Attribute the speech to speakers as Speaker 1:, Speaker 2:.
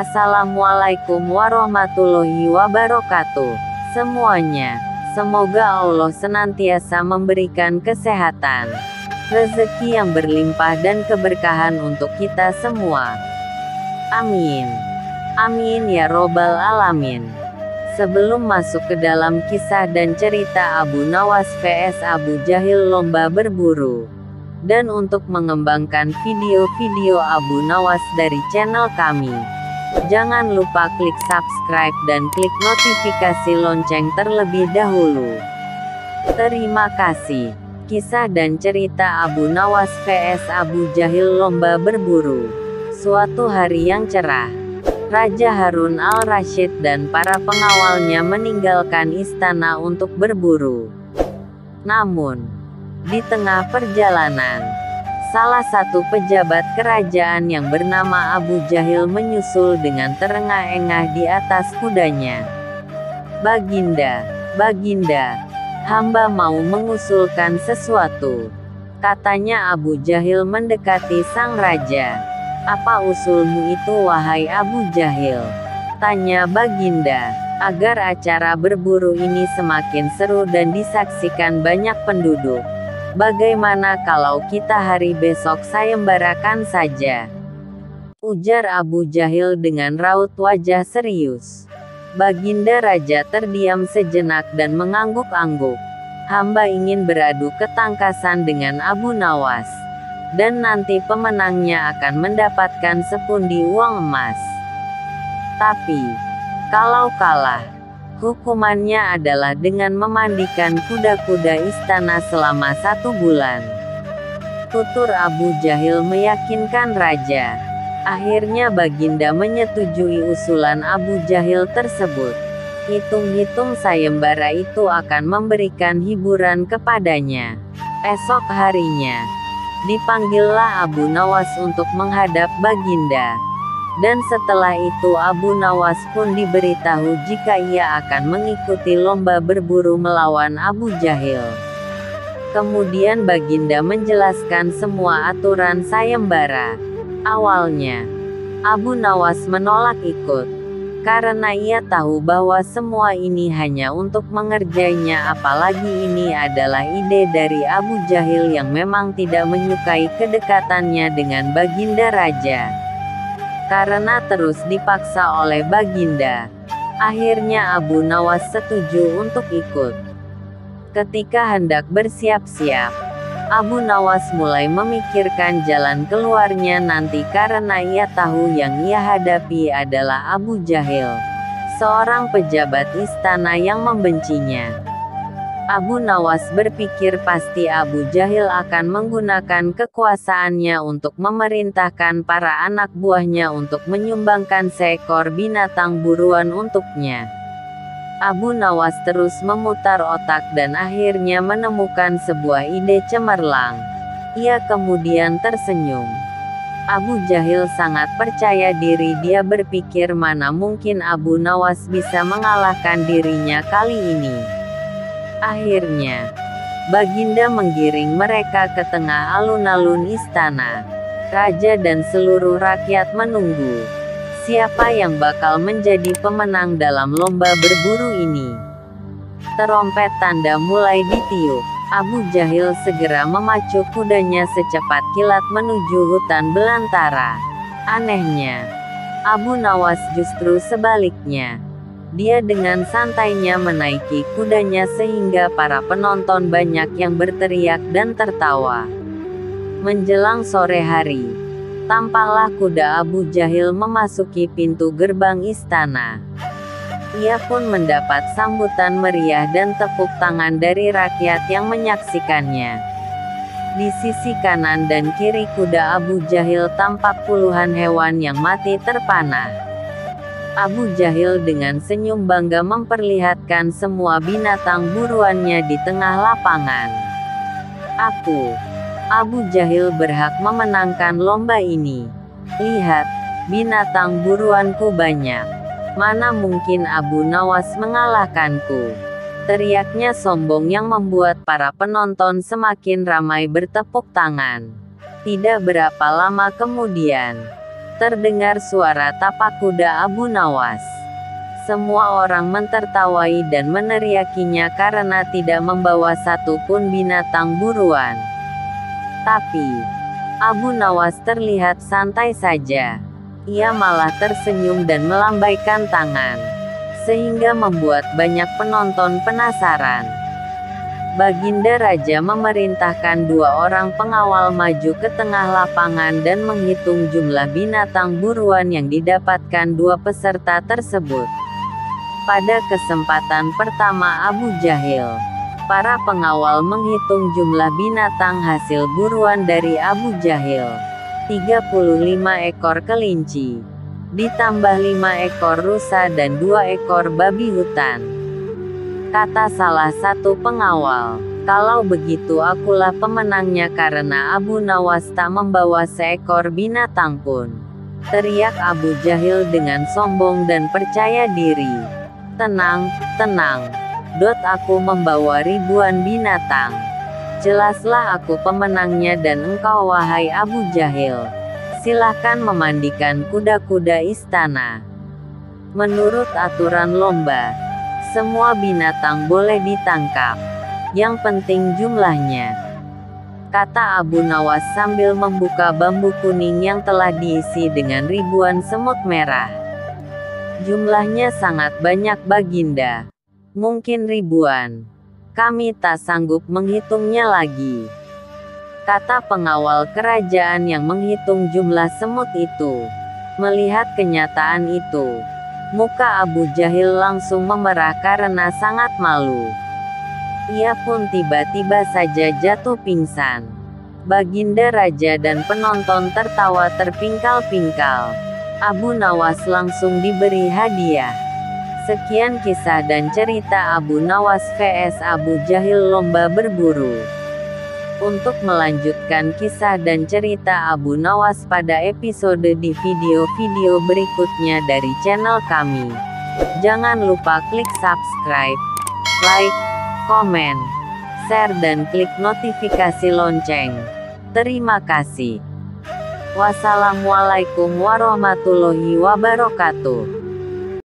Speaker 1: Assalamualaikum warahmatullahi wabarakatuh. Semuanya, semoga Allah senantiasa memberikan kesehatan, rezeki yang berlimpah dan keberkahan untuk kita semua. Amin. Amin ya robbal alamin. Sebelum masuk ke dalam kisah dan cerita Abu Nawas vs Abu Jahil lomba berburu, dan untuk mengembangkan video-video Abu Nawas dari channel kami, jangan lupa klik subscribe dan klik notifikasi lonceng terlebih dahulu. Terima kasih. Kisah dan cerita Abu Nawas vs Abu Jahil lomba berburu. Suatu hari yang cerah, Raja Harun al-Rasyid dan para pengawalnya meninggalkan istana untuk berburu. Namun, di tengah perjalanan, salah satu pejabat kerajaan yang bernama Abu Jahil menyusul dengan terengah-engah di atas kudanya. "Baginda, Baginda, hamba mau mengusulkan sesuatu," katanya Abu Jahil mendekati sang raja. "Apa usulmu itu wahai Abu Jahil?" tanya Baginda. "Agar acara berburu ini semakin seru dan disaksikan banyak penduduk, bagaimana kalau kita hari besok sayembarakan saja?" ujar Abu Jahil dengan raut wajah serius. Baginda Raja terdiam sejenak dan mengangguk-angguk. "Hamba ingin beradu ketangkasan dengan Abu Nawas, dan nanti pemenangnya akan mendapatkan sepundi uang emas. Tapi, kalau kalah, hukumannya adalah dengan memandikan kuda-kuda istana selama 1 bulan. Tutur Abu Jahil meyakinkan raja. Akhirnya Baginda menyetujui usulan Abu Jahil tersebut. Hitung-hitung sayembara itu akan memberikan hiburan kepadanya. Esok harinya, dipanggillah Abu Nawas untuk menghadap Baginda. Dan setelah itu Abu Nawas pun diberitahu jika ia akan mengikuti lomba berburu melawan Abu Jahil. Kemudian Baginda menjelaskan semua aturan sayembara. Awalnya, Abu Nawas menolak ikut, karena ia tahu bahwa semua ini hanya untuk mengerjainya, apalagi ini adalah ide dari Abu Jahil yang memang tidak menyukai kedekatannya dengan Baginda Raja. Karena terus dipaksa oleh Baginda, akhirnya Abu Nawas setuju untuk ikut. Ketika hendak bersiap-siap, Abu Nawas mulai memikirkan jalan keluarnya nanti karena ia tahu yang ia hadapi adalah Abu Jahil, seorang pejabat istana yang membencinya. Abu Nawas berpikir pasti Abu Jahil akan menggunakan kekuasaannya untuk memerintahkan para anak buahnya untuk menyumbangkan seekor binatang buruan untuknya. Abu Nawas terus memutar otak dan akhirnya menemukan sebuah ide cemerlang. Ia kemudian tersenyum. Abu Jahil sangat percaya diri. Dia berpikir mana mungkin Abu Nawas bisa mengalahkan dirinya kali ini. Akhirnya, Baginda menggiring mereka ke tengah alun-alun istana. Raja dan seluruh rakyat menunggu siapa yang bakal menjadi pemenang dalam lomba berburu ini. Terompet tanda mulai ditiup. Abu Jahil segera memacu kudanya secepat kilat menuju hutan belantara. Anehnya, Abu Nawas justru sebaliknya. Dia dengan santainya menaiki kudanya sehingga para penonton banyak yang berteriak dan tertawa. Menjelang sore hari, tampaklah kuda Abu Jahil memasuki pintu gerbang istana. Ia pun mendapat sambutan meriah dan tepuk tangan dari rakyat yang menyaksikannya. Di sisi kanan dan kiri kuda Abu Jahil tampak puluhan hewan yang mati terpanah. Abu Jahil dengan senyum bangga memperlihatkan semua binatang buruannya di tengah lapangan. "Aku, Abu Jahil, berhak memenangkan lomba ini. Lihat, binatang buruanku banyak. Mana mungkin Abu Nawas mengalahkanku?" teriaknya sombong yang membuat para penonton semakin ramai bertepuk tangan. Tidak berapa lama kemudian, terdengar suara tapak kuda Abu Nawas. Semua orang mentertawai dan meneriakinya karena tidak membawa satu pun binatang buruan. Tapi, Abu Nawas terlihat santai saja. Ia malah tersenyum dan melambaikan tangan, sehingga membuat banyak penonton penasaran. Baginda Raja memerintahkan 2 orang pengawal maju ke tengah lapangan dan menghitung jumlah binatang buruan yang didapatkan 2 peserta tersebut. Pada kesempatan pertama Abu Jahil, para pengawal menghitung jumlah binatang hasil buruan dari Abu Jahil. 35 ekor kelinci, ditambah 5 ekor rusa dan 2 ekor babi hutan. Kata salah satu pengawal, "Kalau begitu akulah pemenangnya karena Abu Nawas tak membawa seekor binatang pun." Teriak Abu Jahil dengan sombong dan percaya diri. "Tenang, tenang. Aku membawa ribuan binatang. Jelaslah aku pemenangnya dan engkau wahai Abu Jahil. Silahkan memandikan kuda-kuda istana." Menurut aturan lomba, semua binatang boleh ditangkap. Yang penting jumlahnya, kata Abu Nawas sambil membuka bambu kuning yang telah diisi dengan ribuan semut merah. "Jumlahnya sangat banyak Baginda. Mungkin ribuan. Kami tak sanggup menghitungnya lagi," kata pengawal kerajaan yang menghitung jumlah semut itu. Melihat kenyataan itu, muka Abu Jahil langsung memerah karena sangat malu. Ia pun tiba-tiba saja jatuh pingsan. Baginda Raja dan penonton tertawa terpingkal-pingkal. Abu Nawas langsung diberi hadiah. Sekian kisah dan cerita Abu Nawas vs Abu Jahil lomba berburu. Untuk melanjutkan kisah dan cerita Abu Nawas pada episode di video-video berikutnya dari channel kami, jangan lupa klik subscribe, like, komen, share dan klik notifikasi lonceng. Terima kasih. Wassalamualaikum warahmatullahi wabarakatuh.